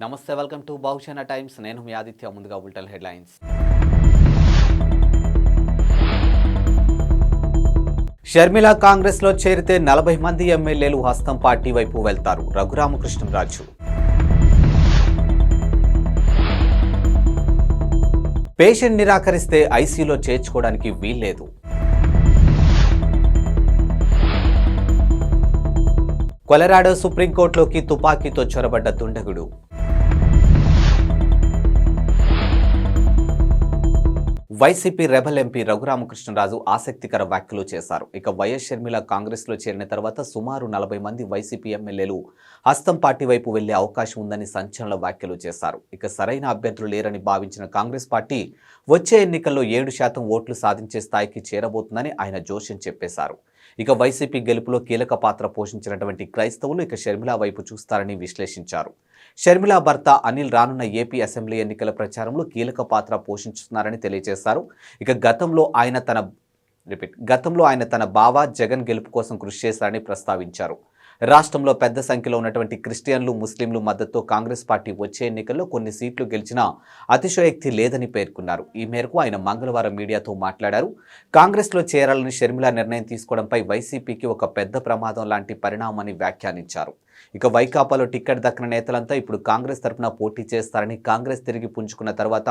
నమస్తే, welcome to Bahujan times. నేను మీ ఆదిత్య. ముందుగా బులెటిన్ హెడ్లైన్స్. షర్మిల కాంగ్రెస్లో చేరితే 40 మంది ఎమ్మెల్యేలు హస్తం పార్టీ వైపు వెళ్తారు. రఘురామకృష్ణరాజు. పేషెంట్ నిరాకరిస్తే ఐసీయూలో చేర్చుకోవడానికి వీల్లేదు. కొలరాడో సుప్రీంకోర్టులోకి తుపాకీతో చొరబడ్డ దుండగుడు. వైసీపీ రెబల్ ఎంపీ రఘురామకృష్ణరాజు ఆసక్తికర వ్యాఖ్యలు చేశారు. ఇక వైఎస్ షర్మిల కాంగ్రెస్లో చేరిన తర్వాత సుమారు 40 మంది వైసీపీ ఎమ్మెల్యేలు హస్తం పార్టీ వైపు వెళ్లే అవకాశం ఉందని సంచలన వ్యాఖ్యలు చేశారు. ఇక సరైన అభ్యర్థులు లేరని భావించిన కాంగ్రెస్ పార్టీ వచ్చే ఎన్నికల్లో 7% ఓట్లు సాధించే స్థాయికి చేరబోతుందని ఆయన జోష్యం చెప్పేశారు. ఇక వైసీపీ గెలుపులో కీలక పాత్ర పోషించినటువంటి క్రైస్తవులు ఇక షర్మిల వైపు చూస్తారని విశ్లేషించారు. షర్మిల భర్త అనిల్ రానున్న ఏపీ అసెంబ్లీ ఎన్నికల ప్రచారంలో కీలక పాత్ర పోషిస్తున్నారని తెలియజేశారు. ఇక గతంలో ఆయన తన బావ జగన్ గెలుపు కోసం కృషి చేశారని ప్రస్తావించారు. రాష్ట్రంలో పెద్ద సంఖ్యలో ఉన్నటువంటి క్రిస్టియన్లు, ముస్లింలు మద్దతుతో కాంగ్రెస్ పార్టీ వచ్చే ఎన్నికల్లో కొన్ని సీట్లు గెలిచినా అతిశయోక్తి లేదని పేర్కొన్నారు. ఈ మేరకు ఆయన మంగళవారం మీడియాతో మాట్లాడారు. కాంగ్రెస్లో చేరాలని షర్మిల నిర్ణయం తీసుకోవడంపై వైసీపీకి ఒక పెద్ద ప్రమాదం లాంటి పరిణామాన్ని వ్యాఖ్యానించారు. ఇక వైకాపాలో టికెట్ దక్కన నేతలంతా ఇప్పుడు కాంగ్రెస్ తరఫున పోటీ చేస్తారని, కాంగ్రెస్ తిరిగి పుంజుకున్న తర్వాత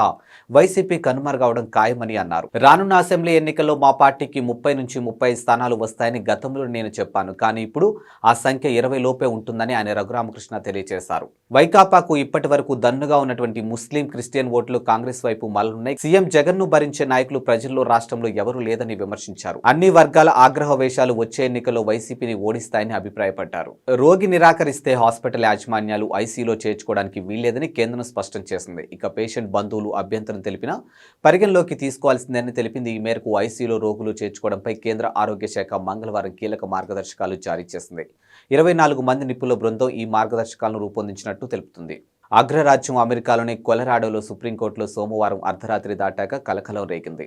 వైసీపీ కనుమరుగవడం ఖాయమని అన్నారు. రానున్న అసెంబ్లీ ఎన్నికల్లో మా పార్టీకి 30 నుంచి 35 స్థానాలు వస్తాయని గతంలో నేను చెప్పాను, కానీ ఇప్పుడు ఆ సంఖ్య 20 లోపే ఉంటుందని ఆయన రఘురామకృష్ణ తెలియజేశారు. వైకాపాకు ఇప్పటి వరకు దన్నుగా ఉన్నటువంటి ముస్లిం, క్రిస్టియన్ ఓట్లు కాంగ్రెస్ వైపు మళ్లున్నాయి. సీఎం జగన్ ను భరించే నాయకులు ప్రజల్లో, రాష్ట్రంలో ఎవరూ లేదని విమర్శించారు. అన్ని వర్గాల ఆగ్రహ వేషాలు వచ్చే ఎన్నికల్లో వైసీపీని ఓడిస్తాయని అభిప్రాయపడ్డారు. రోగి నిరాకరిస్తే హాస్పిటల్ యాజమాన్యాలు ఐసీయూలో చేర్చుకోవడానికి వీల్లేదని కేంద్రం స్పష్టం చేసింది. ఇక పేషెంట్ బంధువులు అభ్యంతరం తెలిపినా పరిగణలోకి తీసుకోవాల్సిందని తెలిపింది. ఈ మేరకు ఐసీయూలో రోగులు చేర్చుకోవడంపై కేంద్ర ఆరోగ్య శాఖ మంగళవారం కీలక మార్గదర్శకాలు జారీ చేసింది. 24 మంది నిపుణుల బృందం ఈ మార్గదర్శకాలను రూపొందించినట్టు తెలుపుతుంది. అగ్రరాజ్యం అమెరికాలోని కొలరాడోలో సుప్రీంకోర్టులో సోమవారం అర్ధరాత్రి దాటాక కలకలం రేగింది.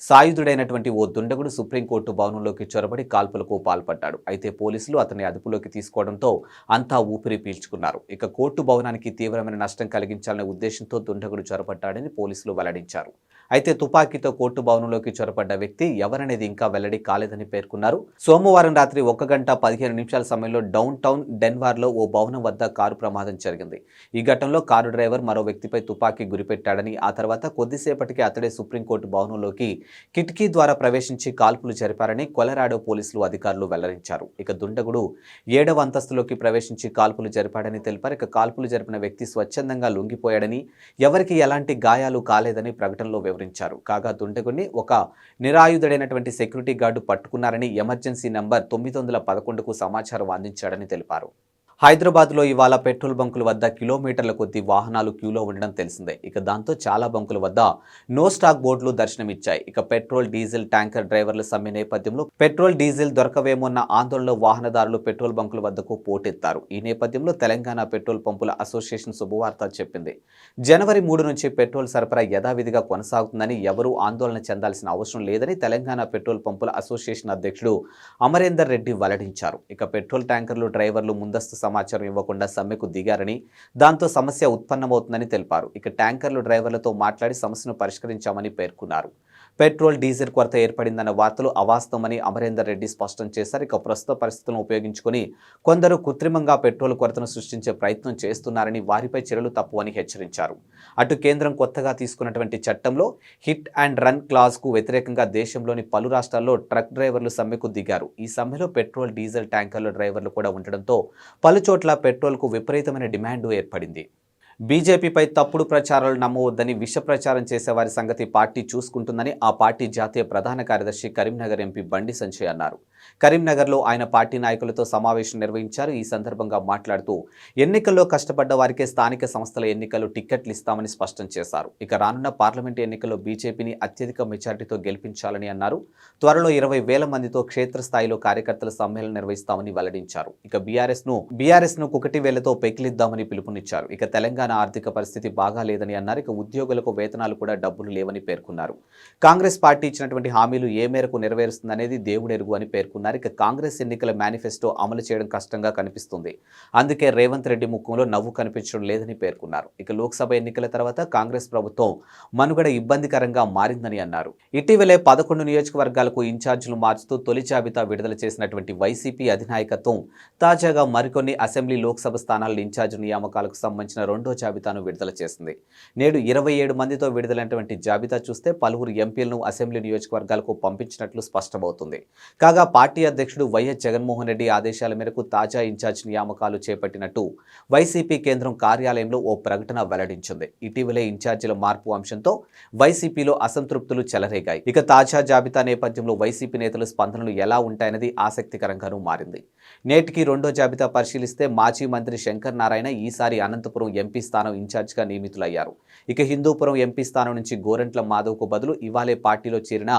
సాయుధుడైనటువంటి ఓ దుండగుడు సుప్రీంకోర్టు భవనంలోకి చొరబడి కాల్పులకు పాల్పడ్డాడు. అయితే పోలీసులు అతన్ని అదుపులోకి తీసుకోవడంతో అంతా ఊపిరి పీల్చుకున్నారు. ఇక కోర్టు భవనానికి తీవ్రమైన నష్టం కలిగించాలనే ఉద్దేశంతో దుండగుడు చొరబడ్డాడని పోలీసులు వెల్లడించారు. అయితే తుపాకీతో కోర్టు భవనంలోకి చొరబడ్డ వ్యక్తి ఎవరనేది ఇంకా వెల్లడి కాలేదని పేర్కొన్నారు. సోమవారం రాత్రి 1 గంట 15 నిమిషాల సమయంలో డౌన్ టౌన్ డెన్వర్లో ఓ భవనం వద్ద కారు ప్రమాదం జరిగింది. ఈ ఘటనలో కారు డ్రైవర్ మరో వ్యక్తిపై తుపాకీ గురిపెట్టాడని, ఆ తర్వాత కొద్దిసేపటికి అతడే సుప్రీంకోర్టు భవనంలోకి కిటికీ ద్వారా ప్రవేశించి కాల్పులు జరిపారని కొలరాడో పోలీసులు అధికారులు వెల్లడించారు. ఇక దుండగుడు 7వ అంతస్తులోకి ప్రవేశించి కాల్పులు జరిపాడని తెలిపారు. ఇక కాల్పులు జరిపిన వ్యక్తి స్వచ్ఛందంగా లొంగిపోయాడని, ఎవరికి ఎలాంటి గాయాలు కాలేదని ప్రకటనలో వివరించారు. కాగా దుండగుడిని ఒక నిరాయుధుడైనటువంటి సెక్యూరిటీ గార్డు పట్టుకున్నారని ఎమర్జెన్సీ నంబర్ 911కు సమాచారం అందించాడని తెలిపారు. హైదరాబాద్లో ఇవాళ పెట్రోల్ బంకుల వద్ద కిలోమీటర్ల కొద్ది వాహనాలు క్యూలో ఉండడం తెలిసిందే. ఇక దాంతో చాలా బంకుల వద్ద నో స్టాక్ బోర్డులు దర్శనమిచ్చాయి. ఇక పెట్రోల్, డీజిల్ ట్యాంకర్ డ్రైవర్ల సమ్మె నేపథ్యంలో పెట్రోల్, డీజిల్ దొరకవేమోన్న ఆందోళనలో వాహనదారులు పెట్రోల్ బంకుల వద్దకు పోటెత్తారు. ఈ నేపథ్యంలో తెలంగాణ పెట్రోల్ పంపుల అసోసియేషన్ శుభవార్త చెప్పింది. జనవరి 3 నుంచి పెట్రోల్ సరఫరా యథావిధిగా కొనసాగుతుందని, ఎవరూ ఆందోళన చెందాల్సిన అవసరం లేదని తెలంగాణ పెట్రోల్ పంపుల అసోసియేషన్ అధ్యక్షుడు అమరేందర్ రెడ్డి వెల్లడించారు. ఇక పెట్రోల్ ట్యాంకర్లు డ్రైవర్లు ముందస్తు సమాచారం ఇవ్వకుండా సమ్మెకు దిగారని, దాంతో సమస్య ఉత్పన్నమవుతుందని తెలిపారు. ఇక ట్యాంకర్లు డ్రైవర్లతో మాట్లాడి సమస్యను పరిష్కరించామని పేర్కొన్నారు. పెట్రోల్, డీజిల్ కొరత ఏర్పడిందన్న వార్తలు అవాస్తవమని అమరేందర్ రెడ్డి స్పష్టం చేశారు. ఇక ప్రస్తుత పరిస్థితులను ఉపయోగించుకుని కొందరు కృత్రిమంగా పెట్రోల్ కొరతను సృష్టించే ప్రయత్నం చేస్తున్నారని, వారిపై చర్యలు తప్పువని హెచ్చరించారు. అటు కేంద్రం కొత్తగా తీసుకున్నటువంటి చట్టంలో హిట్ అండ్ రన్ క్లాజ్కు వ్యతిరేకంగా దేశంలోని పలు రాష్ట్రాల్లో ట్రక్ డ్రైవర్లు సమ్మెకు దిగారు. ఈ సమ్మెలో పెట్రోల్, డీజిల్ ట్యాంకర్ల డ్రైవర్లు కూడా ఉండడంతో పలు చోట్ల పెట్రోల్కు విపరీతమైన డిమాండ్ ఏర్పడింది. బీజేపీపై తప్పుడు ప్రచారాలు నమ్మవద్దని, విష ప్రచారం చేసేవారి సంగతి పార్టీ చూసుకుంటుందని ఆ పార్టీ జాతీయ ప్రధాన కార్యదర్శి కరీంనగర్ ఎంపీ బండి సంజయ్ అన్నారు. కరీంనగర్లో ఆయన పార్టీ నాయకులతో సమావేశం నిర్వహించారు. ఈ సందర్భంగా మాట్లాడుతూ ఎన్నికల్లో కష్టపడ్డ వారికే స్థానిక సంస్థల ఎన్నికల్లో టిక్కెట్లు ఇస్తామని స్పష్టం చేశారు. ఇక రానున్న పార్లమెంటు ఎన్నికల్లో బీజేపీని అత్యధిక మెజార్టీతో గెలిపించాలని అన్నారు. త్వరలో 20,000 మందితో క్షేత్రస్థాయిలో కార్యకర్తల సమ్మేళనం నిర్వహిస్తామని వెల్లడించారు. ఇక బీఆర్ఎస్ ను కుకటి వేలతో పెకిలిద్దామని పిలుపునిచ్చారు. ఇక తెలంగాణ ఆర్థిక పరిస్థితి బాగా లేదని అన్నారు. ఇక ఉద్యోగులకు వేతనాలు కూడా డబ్బులు లేవని పేర్కొన్నారు. కాంగ్రెస్ పార్టీ ఇచ్చినటువంటి హామీలు ఏ మేరకు నెరవేరుస్తుందనేది దేవుడెరుగు అని పేర్కొన్నారు. పేర్కొన్నారు. ఇక కాంగ్రెస్ ఎన్నికల మేనిఫెస్టో అమలు చేయడం కష్టంగా కనిపిస్తుంది. అందుకే రేవంత్ రెడ్డి ముఖంలో నవ్వు కనిపించడం లేదని పేర్కొన్నారు. ఇక లోక్సభ ఎన్నికల తర్వాత కాంగ్రెస్ ప్రభుత్వం మనుగడ ఇబ్బందికరంగా మారిందని అన్నారు. ఇటీవలే 11 నియోజకవర్గాలకు ఇన్ఛార్జీలు మార్చుతూ తొలి జాబితా విడుదల చేసినటువంటి వైసీపీ అధినాయకత్వం తాజాగా మరికొన్ని అసెంబ్లీ లోక్సభ స్థానాల ఇన్ఛార్జి నియామకాలకు సంబంధించిన రెండో జాబితాను విడుదల చేసింది. నేడు 27 మందితో విడుదలైనటువంటి జాబితా చూస్తే పలువురు ఎంపీలను అసెంబ్లీ నియోజకవర్గాలకు పంపించినట్లు స్పష్టమవుతుంది. కాగా పార్టీ అధ్యక్షుడు వైఎస్ జగన్మోహన్ రెడ్డి ఆదేశాల మేరకు తాజా ఇన్ఛార్జి నియామకాలు చేపట్టినట్టు వైసీపీ కేంద్రం కార్యాలయంలో ఓ ప్రకటన వెల్లడించింది. ఇటీవలే ఇన్ఛార్జీల మార్పు అంశంతో వైసీపీలో అసంతృప్తులు చెలరేగాయి. ఇక తాజా జాబితా నేపథ్యంలో వైసీపీ నేతల స్పందనలు ఎలా ఉంటాయనేది ఆసక్తికరంగానూ మారింది. నేటికి రెండో జాబితా పరిశీలిస్తే మాజీ మంత్రి శంకర్ నారాయణ ఈసారి అనంతపురం ఎంపీ స్థానం ఇన్ఛార్జిగా నియమితులయ్యారు. ఇక హిందూపురం ఎంపీ స్థానం నుంచి గోరంట్ల మాధవ్కు బదులు ఇవాళే పార్టీలో చేరిన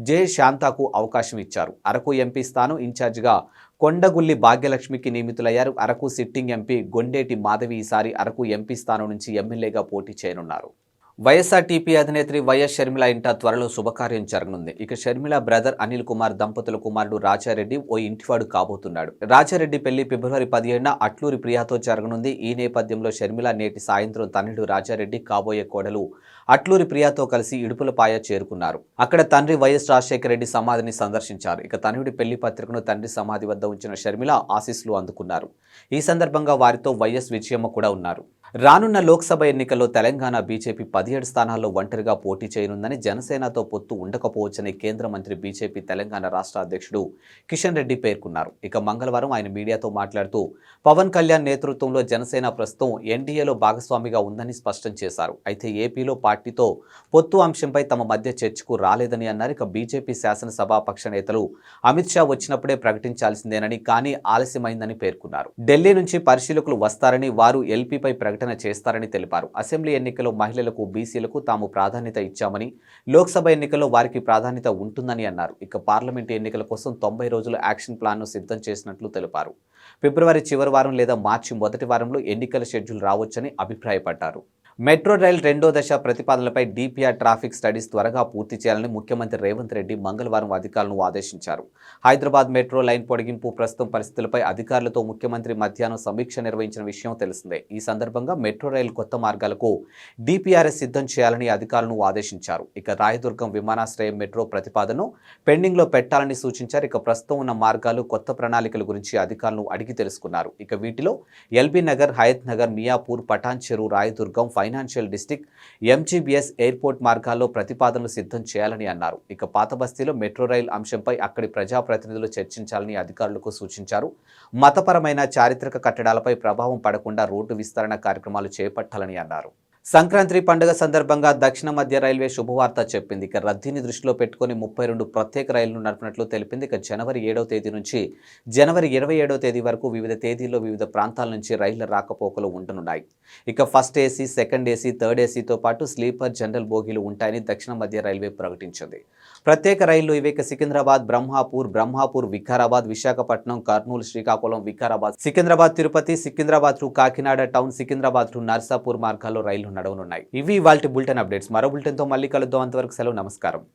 జె శాంతాకు అవకాశం ఇచ్చారు. అరకు ఎంపీ స్థానం ఇన్ఛార్జిగా కొండగుల్లి భాగ్యలక్ష్మికి నియమితులయ్యారు. అరకు సిట్టింగ్ ఎంపీ గొండేటి మాధవి ఈసారి అరకు ఎంపీ స్థానం నుంచి ఎమ్మెల్యేగా పోటీ చేయనున్నారు. వైఎస్ఆర్టీపీ అధినేత్రి వైఎస్ షర్మిల ఇంట త్వరలో శుభకార్యం జరగనుంది. ఇక షర్మిల బ్రదర్ అనిల్ కుమార్ దంపతుల కుమారుడు రాజారెడ్డి ఓ ఇంటివాడు కాబోతున్నాడు. రాజారెడ్డి పెళ్లి ఫిబ్రవరి 17న అట్లూరి ప్రియాతో జరగనుంది. ఈ నేపథ్యంలో షర్మిల నేటి సాయంత్రం తనయుడు రాజారెడ్డి కాబోయే కోడలు అట్లూరి ప్రియాతో కలిసి ఇడుపులపాయ చేరుకున్నారు. అక్కడ తండ్రి వైఎస్ రాజశేఖర రెడ్డి సమాధిని సందర్శించారు. ఇక తనయుడి పెళ్లి పత్రికను తండ్రి సమాధి వద్ద ఉంచిన షర్మిల ఆశీస్సులు అందుకున్నారు. ఈ సందర్భంగా వారితో వైఎస్ విజయమ్మ కూడా ఉన్నారు. రానున్న లోక్సభ ఎన్నికల్లో తెలంగాణ బీజేపీ 17 స్థానాల్లో ఒంటరిగా పోటీ చేయనుందని, జనసేనతో పొత్తు ఉండకపోవచ్చని కేంద్ర మంత్రి బీజేపీ తెలంగాణ రాష్ట్ర అధ్యక్షుడు కిషన్ రెడ్డి పేర్కొన్నారు. ఇక మంగళవారం ఆయన మీడియాతో మాట్లాడుతూ పవన్ కళ్యాణ్ నేతృత్వంలో జనసేన ప్రస్తుతం ఎన్డీఏలో భాగస్వామిగా ఉందని స్పష్టం చేశారు. అయితే ఏపీలో పార్టీతో పొత్తు అంశంపై తమ మధ్య చర్చకు రాలేదని అన్నారు. ఇక బీజేపీ శాసనసభాపక్ష నేతలు అమిత్ షా వచ్చినప్పుడే ప్రకటించాల్సిందేనని, కానీ ఆలస్యమైందని పేర్కొన్నారు. ఢిల్లీ నుంచి పరిశీలకులు వస్తారని, వారు ఎల్పీపై ప్రకటన చేస్తారని తెలిపారు. అసెంబ్లీ ఎన్నికల్లో మహిళలకు, బీసీలకు తాము ప్రాధాన్యత ఇచ్చామని, లోక్సభ ఎన్నికల్లో వారికి ప్రాధాన్యత ఉంటుందని అన్నారు. ఇక పార్లమెంటు ఎన్నికల కోసం 90 రోజుల యాక్షన్ ప్లాన్ను సిద్ధం చేసినట్లు తెలిపారు. ఫిబ్రవరి చివరి వారం లేదా మార్చి మొదటి వారంలో ఎన్నికల షెడ్యూల్ రావచ్చని అభిప్రాయపడ్డారు. మెట్రో రైల్ రెండో దశ ప్రతిపాదనలపై డీపీఆర్ ట్రాఫిక్ స్టడీస్ త్వరగా పూర్తి చేయాలని ముఖ్యమంత్రి రేవంత్ రెడ్డి మంగళవారం అధికారులను ఆదేశించారు. హైదరాబాద్ మెట్రో లైన్ పొడిగింపు ప్రస్తుతం పరిస్థితులపై అధికారులతో ముఖ్యమంత్రి మధ్యాహ్నం సమీక్ష నిర్వహించిన విషయం తెలిసిందే. ఈ సందర్భంగా మెట్రో రైలు కొత్త మార్గాలకు డీపీఆర్ఎస్ సిద్ధం చేయాలని అధికారులను ఆదేశించారు. ఇక రాయదుర్గం విమానాశ్రయం మెట్రో ప్రతిపాదనను పెండింగ్లో పెట్టాలని సూచించారు. ఇక ప్రస్తుతం ఉన్న మార్గాలు, కొత్త ప్రణాళికల గురించి అధికారులను అడిగి తెలుసుకున్నారు. ఇక వీటిలో LB Nagar, Hayath Nagar, Miyapur, Patancheru, Rayadurgam, financial district, MGBS airport మార్గాల్లో ప్రతిపాదనలు సిద్ధం చేయాలని అన్నారు. ఇక పాత బస్తీలో మెట్రో రైల్ అంశంపై అక్కడి ప్రజాప్రతినిధులు చర్చించాలని అధికారులకు సూచించారు. మతపరమైన, చారిత్రక కట్టడాలపై ప్రభావం పడకుండా రోడ్డు విస్తరణ కార్యక్రమాలు చేపట్టాలని అన్నారు. సంక్రాంతి పండుగ సందర్భంగా దక్షిణ మధ్య రైల్వే శుభవార్త చెప్పింది. ఇక రద్దీని దృష్టిలో పెట్టుకుని 32 ప్రత్యేక రైళ్లను నడిపినట్లు తెలిపింది. ఇక జనవరి 7వ తేదీ నుంచి జనవరి 27వ తేదీ వరకు వివిధ తేదీల్లో వివిధ ప్రాంతాల నుంచి రైళ్ల రాకపోకలు ఉండనున్నాయి. ఇక first AC, second AC, third ఏసీతో పాటు స్లీపర్, జనరల్ బోగీలు ఉంటాయని దక్షిణ మధ్య రైల్వే ప్రకటించింది. ప్రత్యేక రైళ్లు ఇవి Secunderabad, Brahmapur, Vikarabad, Visakhapatnam, Kurnool, Srikakulam, Vikarabad, Secunderabad, Tirupati, Secunderabad to Kakinada town, Secunderabad to Narsapur మార్గాల్లో రైళ్లు నడవనున్నాయి. ఇవి ఇవాల్టి బులెటిన్ అప్డేట్స్. మరో బులెటిన్తో మళ్ళీ కలుద్దాం. అంతవరకు సెలవు, నమస్కారం.